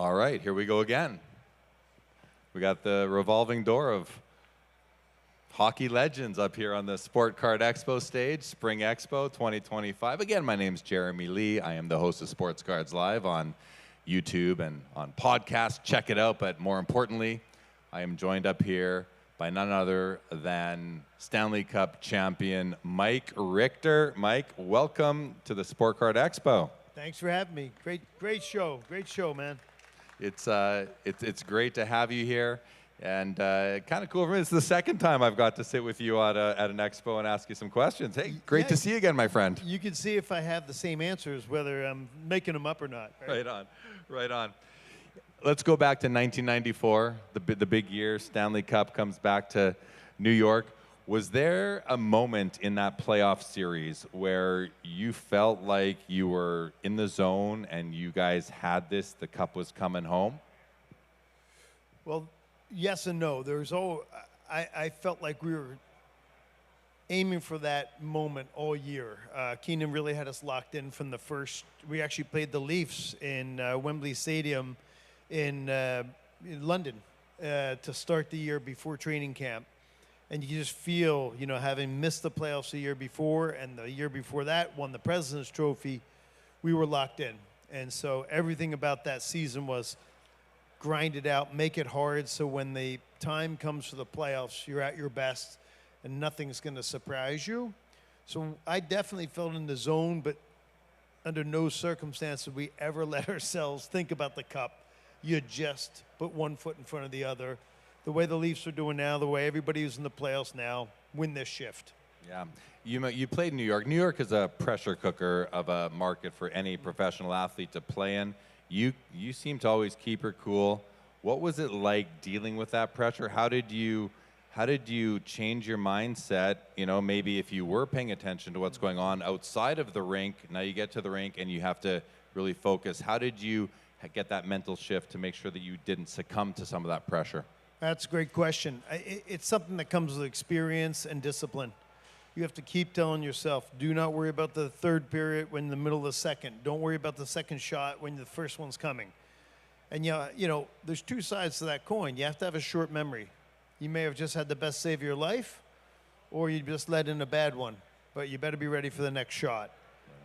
All right, here we go again. We got the revolving door of hockey legends up here on the Sport Card Expo stage, Spring Expo 2025. Again, my name's Jeremy Lee. I am the host of Sports Cards Live on YouTube and on podcast. Check it out. But more importantly, I am joined up here by none other than Stanley Cup Champion Mike Richter. Mike, welcome to the Sport Card Expo. Thanks for having me. Great show, man. It's great to have you here, and kind of cool for me. It's the second time I've got to sit with you at an expo and ask you some questions. Hey, great to see you again, my friend. You can see if I have the same answers, whether I'm making them up or not. Right on. Let's go back to 1994, the big year. Stanley Cup comes back to New York. Was there a moment in that playoff series where you felt like you were in the zone and you guys had this, the cup was coming home? Well, yes and no. I felt like we were aiming for that moment all year. Keenan really had us locked in from the first. We actually played the Leafs in Wembley Stadium in London to start the year before training camp. And you just feel, having missed the playoffs the year before and the year before that, won the President's Trophy, we were locked in. And so everything about that season was grind it out, make it hard, so when the time comes for the playoffs, you're at your best and nothing's going to surprise you. So I definitely felt in the zone, but under no circumstance did we ever let ourselves think about the cup. You just put one foot in front of the other. The way the Leafs are doing now, the way everybody who's in the playoffs now, win this shift. Yeah, you played in New York. New York is a pressure cooker of a market for any professional athlete to play in. You seem to always keep her cool. What was it like dealing with that pressure? How did you change your mindset? Maybe if you were paying attention to what's going on outside of the rink, now you get to the rink and you have to really focus. How did you get that mental shift to make sure that you didn't succumb to some of that pressure? That's a great question. It's something that comes with experience and discipline. You have to keep telling yourself, do not worry about the third period when in the middle of the second. Don't worry about the second shot when the first one's coming. And there's two sides to that coin. You have to have a short memory. You may have just had the best save of your life, or you just let in a bad one. But you better be ready for the next shot.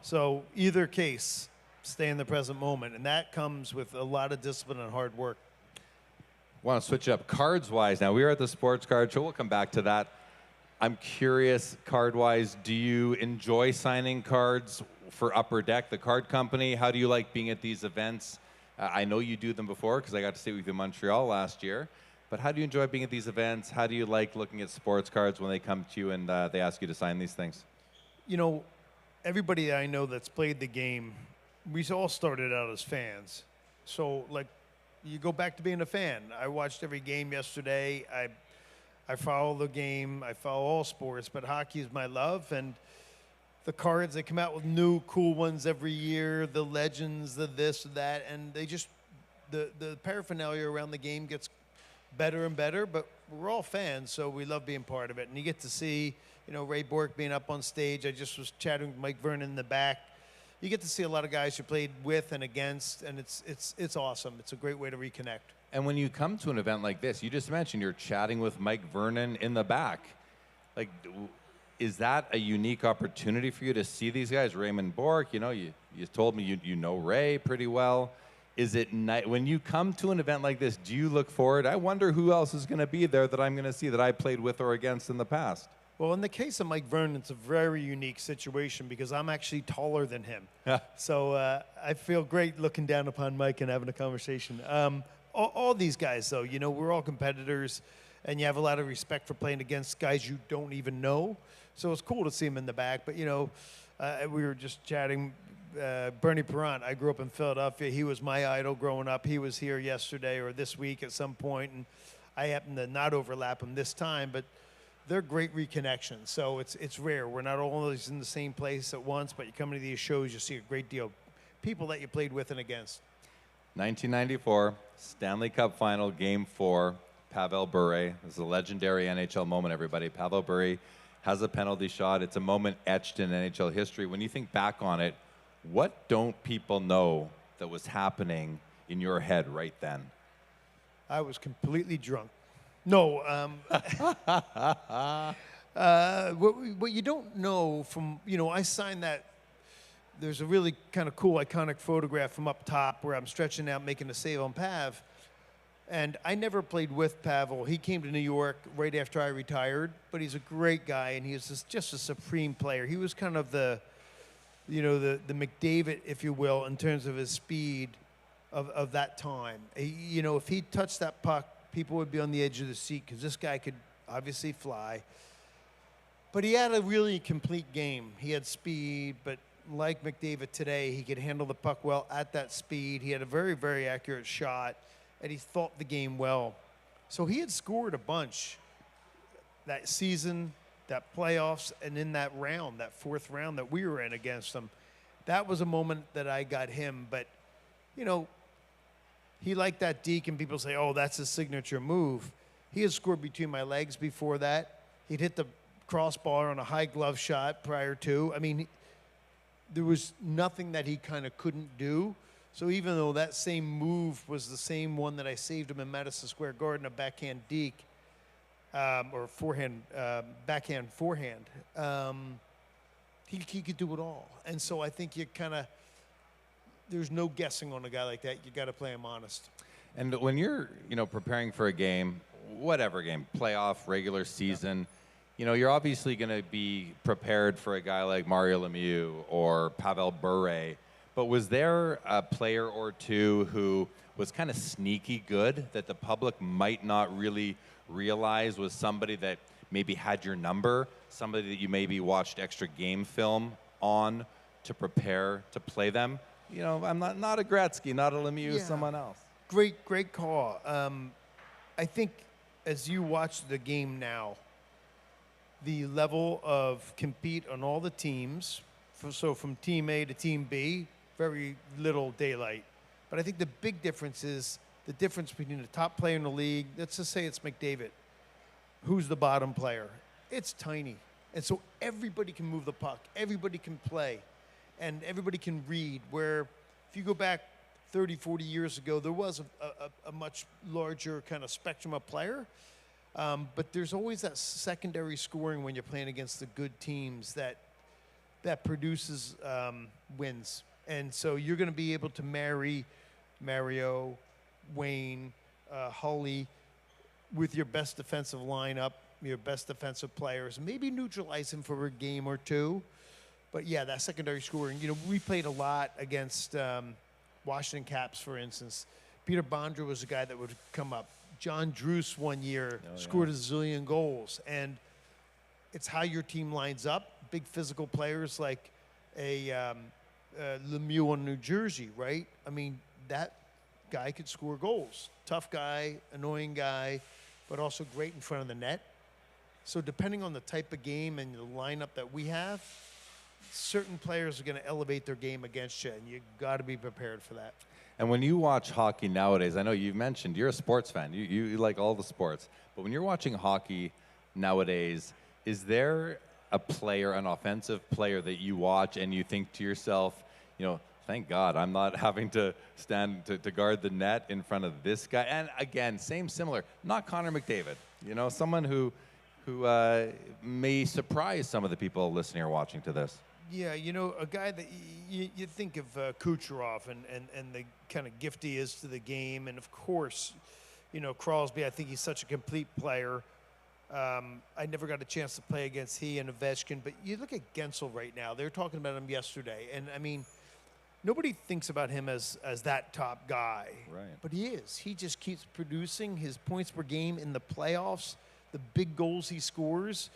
So either case, stay in the present moment. And that comes with a lot of discipline and hard work. Want to switch up cards-wise now. We are at the Sports Card Show. We'll come back to that. I'm curious, card-wise, do you enjoy signing cards for Upper Deck, the card company? How do you like being at these events? I know you do them before because I got to stay with you in Montreal last year. But how do you enjoy being at these events? How do you like looking at sports cards when they come to you and they ask you to sign these things? Everybody I know that's played the game, we all started out as fans. So, you go back to being a fan. I watched every game yesterday. I follow the game. I follow all sports, but hockey is my love. And the cards, they come out with new, cool ones every year, the legends, the this, that, and they just, the paraphernalia around the game gets better and better, but we're all fans, so we love being part of it. And you get to see, Ray Bourque being up on stage. I just was chatting with Mike Vernon in the back. You get to see a lot of guys you played with and against, and it's awesome. It's a great way to reconnect. And when you come to an event like this, you just mentioned you're chatting with Mike Vernon in the back. Is that a unique opportunity for you to see these guys? Raymond Bourque, you told me you know Ray pretty well. Is it when you come to an event like this, do you look forward? I wonder who else is going to be there that I'm going to see that I played with or against in the past. Well, in the case of Mike Vernon, it's a very unique situation because I'm actually taller than him. So I feel great looking down upon Mike and having a conversation. All these guys, though, we're all competitors, and you have a lot of respect for playing against guys you don't even know. So it's cool to see him in the back. But, we were just chatting. Bernie Perrant, I grew up in Philadelphia. He was my idol growing up. He was here yesterday or this week at some point, and I happened to not overlap him this time, but they're great reconnections. So it's rare. We're not always in the same place at once, but you come to these shows, you see a great deal of people that you played with and against. 1994, Stanley Cup Final, Game 4, Pavel Bure. This is a legendary NHL moment, everybody. Pavel Bure has a penalty shot. It's a moment etched in NHL history. When you think back on it, what don't people know that was happening in your head right then? I was completely drunk. No, what you don't know from, I signed that. There's a really kind of cool, iconic photograph from up top where I'm stretching out, making a save on Pav. And I never played with Pavel. He came to New York right after I retired, but he's a great guy, and he was just a supreme player. He was kind of the McDavid, if you will, in terms of his speed of that time. If he touched that puck, people would be on the edge of the seat because this guy could obviously fly. But he had a really complete game. He had speed, but like McDavid today, he could handle the puck well at that speed. He had a very, very accurate shot, and he thought the game well. So he had scored a bunch that season, that playoffs, and in that round, that fourth round that we were in against him. That was a moment that I got him. But, he liked that deke, and people say, oh, that's his signature move. He had scored between my legs before that. He'd hit the crossbar on a high glove shot prior to. I mean, there was nothing that he kind of couldn't do. So even though that same move was the same one that I saved him in Madison Square Garden, a backhand deke, or forehand, backhand forehand, he could do it all. And so I think there's no guessing on a guy like that. You got to play him honest. And when you're, preparing for a game, whatever game, playoff, regular season, you're obviously going to be prepared for a guy like Mario Lemieux or Pavel Bure. But was there a player or two who was kind of sneaky good that the public might not really realize was somebody that maybe had your number, somebody that you maybe watched extra game film on to prepare to play them? I'm not a Gretzky, not a Lemieux, someone else. Great call. I think as you watch the game now, the level of compete on all the teams, so from Team A to Team B, very little daylight. But I think the big difference is the difference between the top player in the league, let's just say it's McDavid, who's the bottom player. It's tiny. And so everybody can move the puck, everybody can play, and everybody can read, where if you go back 30, 40 years ago, there was a much larger kind of spectrum of player. But there's always that secondary scoring when you're playing against the good teams that produces wins. And so you're going to be able to marry Mario, Wayne, Hully with your best defensive lineup, your best defensive players, maybe neutralize him for a game or two. But yeah, that secondary scoring, we played a lot against Washington Caps, for instance. Peter Bondra was a guy that would come up. John Druce one year scored a zillion goals. And it's how your team lines up. Big physical players like a Lemieux on New Jersey, right? I mean, that guy could score goals. Tough guy, annoying guy, but also great in front of the net. So depending on the type of game and the lineup that we have, certain players are going to elevate their game against you, and you got to be prepared for that. And when you watch hockey nowadays, I know you've mentioned you're a sports fan. You like all the sports. But when you're watching hockey nowadays, is there a player, an offensive player that you watch and you think to yourself, thank God I'm not having to stand to guard the net in front of this guy? And again, similar, not Connor McDavid. Someone who may surprise some of the people listening or watching to this. Yeah, a guy that you think of Kucherov and the kind of gift he is to the game. And, of course, Crosby, I think he's such a complete player. I never got a chance to play against he and Ovechkin. But you look at Gensel right now. They were talking about him yesterday. And, I mean, nobody thinks about him as that top guy. Right. But he is. He just keeps producing his points per game in the playoffs, the big goals he scores.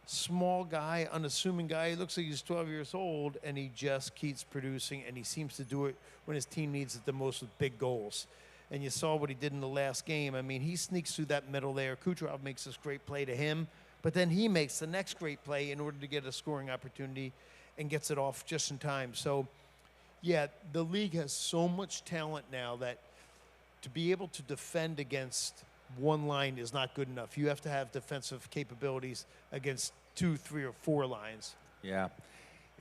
Small guy, unassuming guy. He looks like he's 12 years old, and he just keeps producing, and he seems to do it when his team needs it the most with big goals. And you saw what he did in the last game. I mean, he sneaks through that middle there. Kucherov makes this great play to him, but then he makes the next great play in order to get a scoring opportunity and gets it off just in time. So, yeah, the league has so much talent now that to be able to defend against one line is not good enough. You have to have defensive capabilities against 2, 3, or 4 lines. Yeah.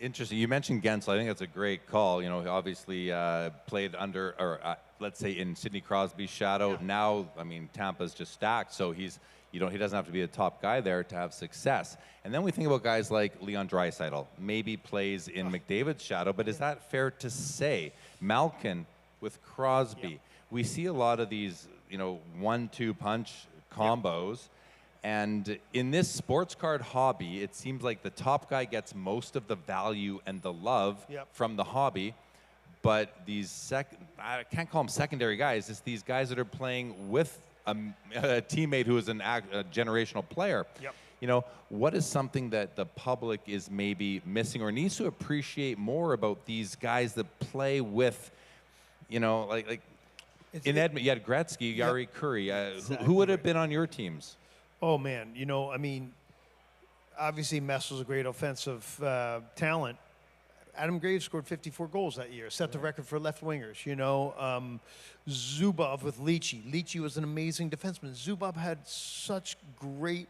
Interesting. You mentioned Gensel. I think that's a great call. Obviously played under or let's say, in Sidney Crosby's shadow. Yeah. Now, I mean, Tampa's just stacked, so he doesn't have to be a top guy there to have success. And then we think about guys like Leon Draisaitl, maybe plays in McDavid's shadow, but is that fair to say? Malkin with Crosby. Yeah. We see a lot of these, 1-2 punch combos. And in this sports card hobby, it seems like the top guy gets most of the value and the love from the hobby. But these I can't call them secondary guys. It's these guys that are playing with a teammate who is a generational player. Yep. What is something that the public is maybe missing or needs to appreciate more about these guys that play with, like in Edmonton, you had Gretzky, Yari Curry. Exactly who would have right. been on your teams? Oh, man. I mean, obviously Mess was a great offensive talent. Adam Graves scored 54 goals that year, set the record for left wingers. Zubov with Leachy. Leachy was an amazing defenseman. Zubov had such great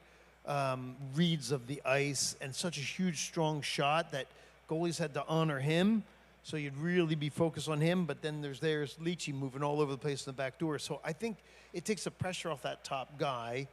reads of the ice and such a huge, strong shot that goalies had to honor him. So you'd really be focused on him. But then there's Leachy moving all over the place in the back door. So I think it takes the pressure off that top guy.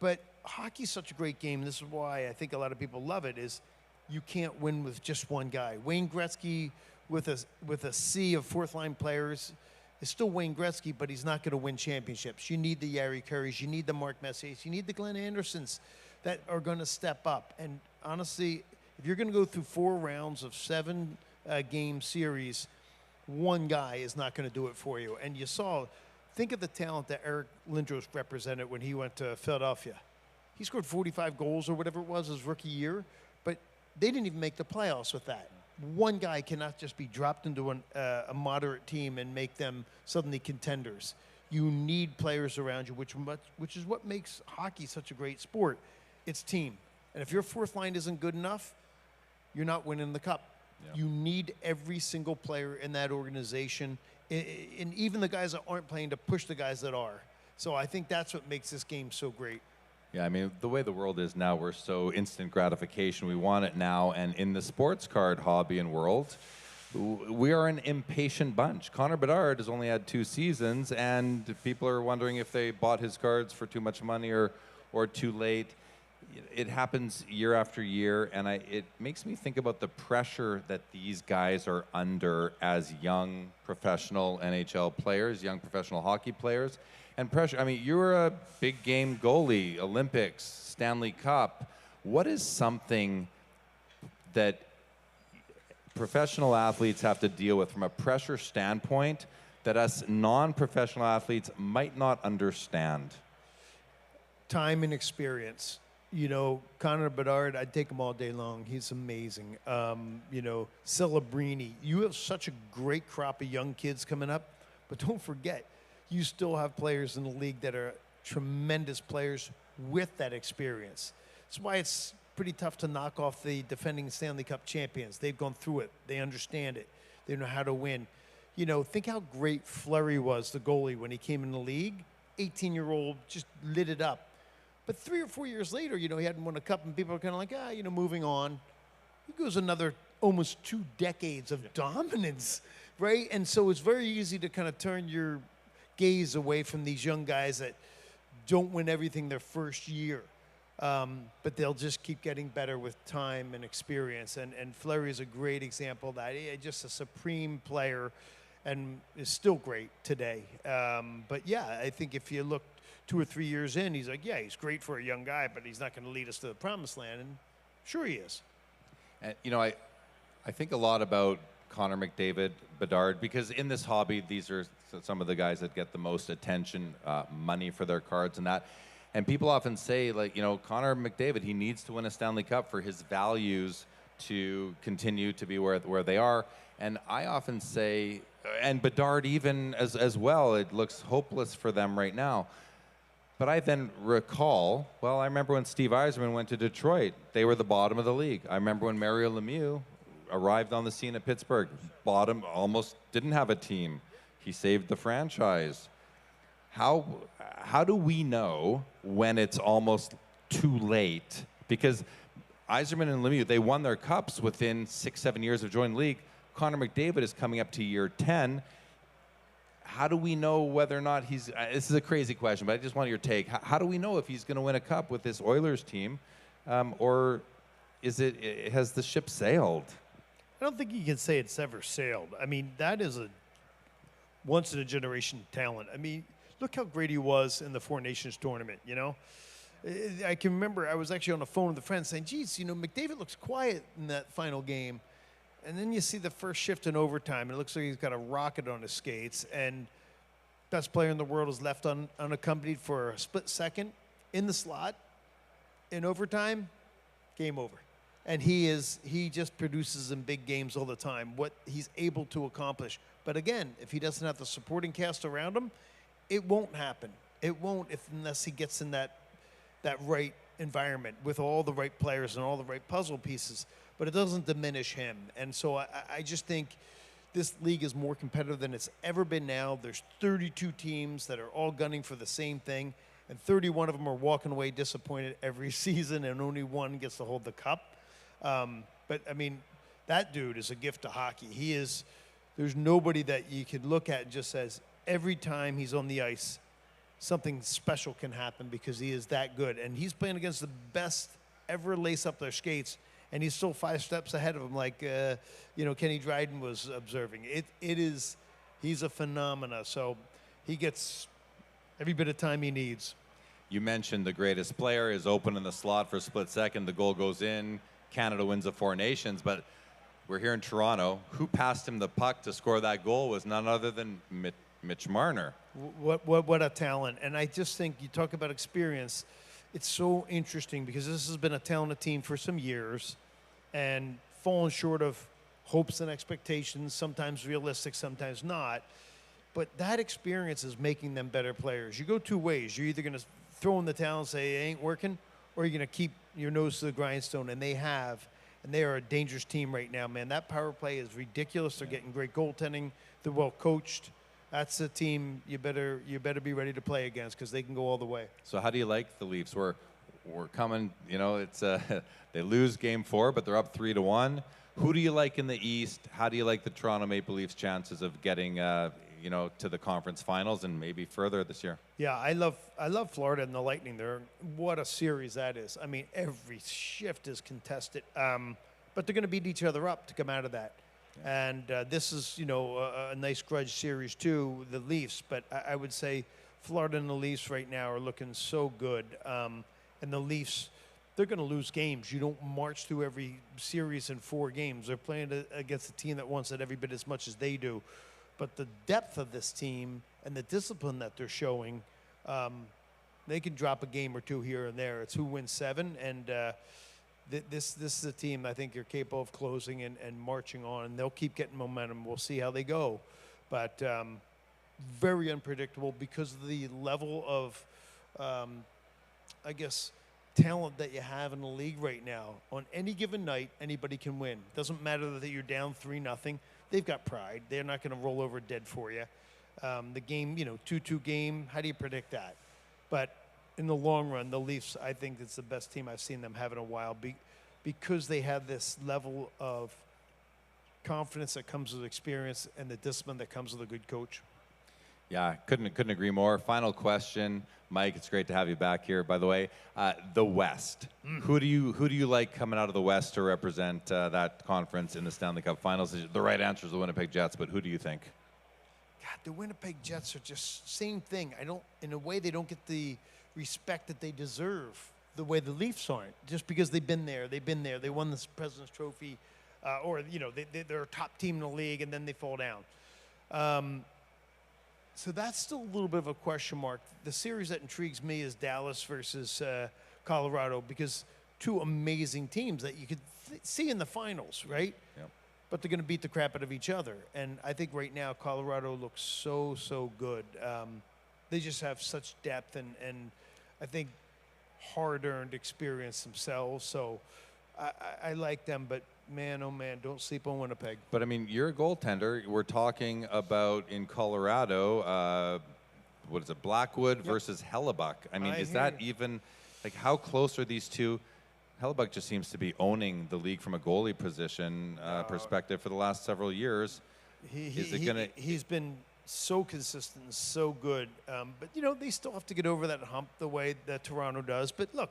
But hockey's such a great game. This is why I think a lot of people love it, is you can't win with just one guy. Wayne Gretzky with a sea of fourth-line players is still Wayne Gretzky, but he's not going to win championships. You need the Yari Currys. You need the Mark Messiers. You need the Glenn Andersons that are going to step up. And honestly, if you're going to go through 4 rounds of 7-game series, one guy is not going to do it for you. And you saw, think of the talent that Eric Lindros represented when he went to Philadelphia. He scored 45 goals or whatever it was his rookie year, but they didn't even make the playoffs with that. One guy cannot just be dropped into a moderate team and make them suddenly contenders. You need players around you, which is what makes hockey such a great sport. It's team. And if your fourth line isn't good enough, you're not winning the cup. Yeah. You need every single player in that organization, and even the guys that aren't playing, to push the guys that are. So I think that's what makes this game so great. Yeah, I mean, the way the world is now, we're so instant gratification. We want it now. And in the sports card hobby and world, we are an impatient bunch. Connor Bedard has only had 2 seasons, and people are wondering if they bought his cards for too much money or too late. It happens year after year, and it makes me think about the pressure that these guys are under as young professional NHL players, young professional hockey players. And pressure, I mean, you're a big game goalie, Olympics, Stanley Cup. What is something that professional athletes have to deal with from a pressure standpoint that us non-professional athletes might not understand? Time and experience. Connor Bedard, I'd take him all day long. He's amazing. Celebrini. You have such a great crop of young kids coming up, but don't forget, you still have players in the league that are tremendous players with that experience. That's why it's pretty tough to knock off the defending Stanley Cup champions. They've gone through it. They understand it. They know how to win. Think how great Fleury was, the goalie, when he came in the league. 18-year-old, just lit it up. But 3 or 4 years later, he hadn't won a cup, and people are kind of like, moving on. He goes another almost 2 decades of dominance, right? And so it's very easy to kind of turn your gaze away from these young guys that don't win everything their first year. But they'll just keep getting better with time and experience. And Fleury is a great example of that. He's just a supreme player and is still great today. But yeah, I think if you look 2 or 3 years in, he's like, yeah, he's great for a young guy, but he's not going to lead us to the promised land. And sure he is. And, I think a lot about Connor McDavid, Bedard, because in this hobby, these are some of the guys that get the most attention, money for their cards and that. And people often say, Connor McDavid, he needs to win a Stanley Cup for his values to continue to be where they are. And I often say, and Bedard even as well, it looks hopeless for them right now. But I then recall, I remember when Steve Yzerman went to Detroit, they were the bottom of the league. I remember when Mario Lemieux arrived on the scene at Pittsburgh, bottom, almost didn't have a team. He saved the franchise. How do we know when it's almost too late? Because Yzerman and Lemieux, they won their cups within 6-7 years of joining the league. Connor McDavid is coming up to year 10. how do we know whether or not he's? This is a crazy question, but I just want your take. How do we know if he's going to win a cup with this Oilers team, or has the ship sailed? I don't think you can say it's ever sailed. I mean, that is a once-in-a-generation talent. I mean, look how great he was in the Four Nations tournament, you know? I can remember I was actually on the phone with a friend saying, geez, you know, McDavid looks quiet in that final game. And then you see the first shift in overtime, and it looks like he's got a rocket on his skates. And best player in the world is left unaccompanied for a split second in the slot in overtime, game over. And he just produces in big games all the time what he's able to accomplish. But again, if he doesn't have the supporting cast around him, it won't happen. It won't unless he gets in that right environment with all the right players and all the right puzzle pieces. But it doesn't diminish him. And so I just think this league is more competitive than it's ever been now. There's 32 teams that are all gunning for the same thing, and 31 of them are walking away disappointed every season, and only one gets to hold the cup. But, I mean, that dude is a gift to hockey. There's nobody that you can look at and just says, every time he's on the ice, something special can happen because he is that good. And he's playing against the best ever lace up their skates, and he's still 5 steps ahead of him, like Kenny Dryden was observing. He's a phenomena. So he gets every bit of time he needs. You mentioned the greatest player is open in the slot for a split second. The goal goes in. Canada wins the Four Nations, but we're here in Toronto. Who passed him the puck to score that goal was none other than Mitch Marner. What a talent. And I just think you talk about experience. It's so interesting because this has been a talented team for some years and fallen short of hopes and expectations, sometimes realistic, sometimes not. But that experience is making them better players. You go two ways. You're either going to throw in the towel and say it ain't working, or you're going to keep your nose to the grindstone, and they have. And they are a dangerous team right now, man. That power play is ridiculous. They're getting great goaltending. They're well coached. That's a team you better be ready to play against because they can go all the way. So how do you like the Leafs? We're coming. You know, it's they lose Game 4, but they're up 3-1. Who do you like in the East? How do you like the Toronto Maple Leafs' chances of getting to the conference finals and maybe further this year? Yeah, I love Florida and the Lightning. What a series that is. I mean, every shift is contested, but they're going to beat each other up to come out of that. Yeah. And this is, a nice grudge series too, the Leafs. But I would say Florida and the Leafs right now are looking so good. And the Leafs, they're going to lose games. You don't march through every series in 4 games. They're playing against a team that wants it every bit as much as they do. But the depth of this team and the discipline that they're showing, they can drop a game or 2 here and there. It's who wins 7, and this is a team I think you're capable of closing and marching on, and they'll keep getting momentum. We'll see how they go. But very unpredictable because of the level of, talent that you have in the league right now. On any given night, anybody can win. Doesn't matter that you're down 3-0. They've got pride. They're not going to roll over dead for you. The game, 2-2 game, how do you predict that? But in the long run, the Leafs, I think it's the best team I've seen them have in a while because they have this level of confidence that comes with experience and the discipline that comes with a good coach. Yeah, couldn't agree more. Final question, Mike. It's great to have you back here. By the way, the West. Who do you like coming out of the West to represent that conference in the Stanley Cup Finals? The right answer is the Winnipeg Jets, but who do you think? God, the Winnipeg Jets are just same thing. In a way, they don't get the respect that they deserve. The way the Leafs aren't, just because they've been there. They won the President's Trophy, they're a top team in the league, and then they fall down. So that's still a little bit of a question mark. The series that intrigues me is Dallas versus Colorado, because 2 amazing teams that you could see in the finals, right? Yep. But they're going to beat the crap out of each other. And I think right now Colorado looks so good. They just have such depth and I think hard-earned experience themselves. So I like them, but man, oh man, don't sleep on Winnipeg. But I mean, you're a goaltender. We're talking about in Colorado, what is it, Blackwood versus Hellebuck. I mean, is that even, like, how close are these two? Hellebuck just seems to be owning the league from a goalie position perspective for the last several years. He's been so consistent, and so good. But, you know, they still have to get over that hump the way that Toronto does. But look,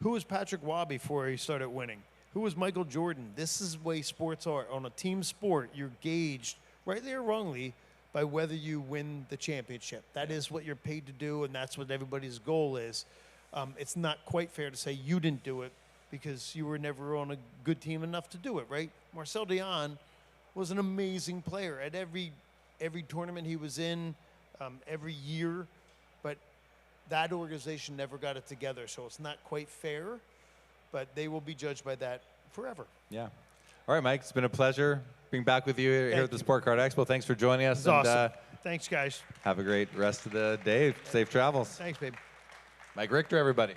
who was Patrick Waugh before he started winning? Who was Michael Jordan? This is the way sports are. On a team sport, you're gauged, rightly or wrongly, by whether you win the championship. That is what you're paid to do, and that's what everybody's goal is. It's not quite fair to say you didn't do it because you were never on a good team enough to do it, right? Marcel Dion was an amazing player at every tournament he was in, every year, but that organization never got it together, so it's not quite fair, but they will be judged by that forever. Yeah. All right, Mike, it's been a pleasure being back with you here at the Sport Card Expo. Thanks for joining us. It's awesome. Thanks, guys. Have a great rest of the day. Safe travels. Thanks, babe. Mike Richter, everybody.